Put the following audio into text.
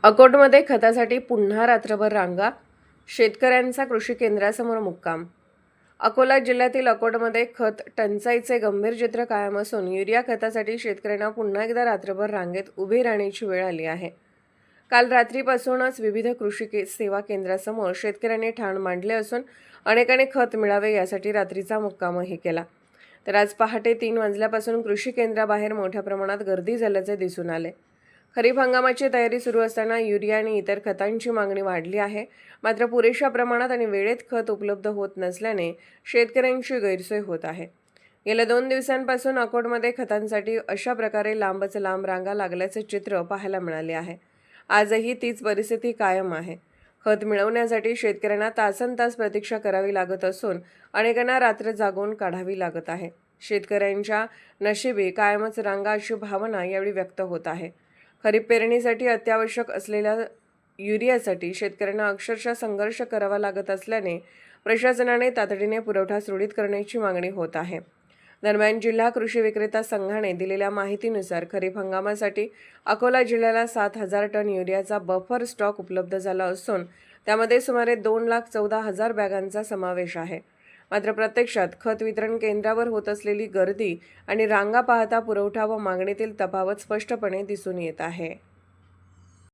अकोटमध्ये खतासाठी पुन्हा रात्रभर रांगा, शेतकऱ्यांचा कृषी केंद्रासमोर मुक्काम. अकोला जिल्ह्यातील अकोटमध्ये खत टंचाईचे गंभीर चित्र कायम असून युरिया खतासाठी शेतकऱ्यांना पुन्हा एकदा रात्रभर रांगेत उभे राहण्याची वेळ आली आहे. काल रात्रीपासूनच विविध सेवा केंद्रासमोर शेतकऱ्यांनी ठाण मांडले असून अनेकांनी खत मिळावे यासाठी रात्रीचा मुक्कामही केला. तर आज पहाटे 3 वाजल्यापासून कृषी केंद्राबाहेर मोठ्या प्रमाणात गर्दी झाल्याचे दिसून आले. खरीप हंगामाची तयारी सुरू असताना युरिया आणि इतर खतांची मागणी वाढली आहे. मात्र पुरेशा प्रमाणात आणि वेळेत खत उपलब्ध होत नसल्याने शेतकऱ्यांची गैरसोय होत आहे. गेल्या 2 दिवसांपासून अकोटमध्ये खतांसाठी अशा प्रकारे लांबच लांब रांगा लागल्याचे चित्र पाहायला मिळाले आहे. आजही तीच परिस्थिती कायम आहे. खत मिळवण्यासाठी शेतकऱ्यांना तासनतास प्रतीक्षा करावी लागत असून अनेकांना रात्र जागून काढावी लागत आहे. शेतकऱ्यांच्या नशिबी कायमच रांगा अशी भावना यावेळी व्यक्त होत आहे. खरीप पेरणीसाठी अत्यावश्यक असलेल्या युरियासाठी शेतकऱ्यांना अक्षरशः संघर्ष करावा लागत असल्याने प्रशासनाने तातडीने पुरवठा सुरळीत करण्याची मागणी होत आहे. दरम्यान जिल्हा कृषी विक्रेता संघाने दिलेल्या माहितीनुसार खरीप हंगामासाठी अकोला जिल्ह्याला 7,000 टन युरियाचा बफर स्टॉक उपलब्ध झाला असून त्यामध्ये सुमारे 2,14,000 बॅगांचा समावेश आहे. मात्र प्रत्यक्षात खत वितरण केंद्रावर होत असलेली गर्दी आणि रांगा पाहता पुरवठा व मागणीतील तफावत स्पष्टपणे दिसून येत आहे.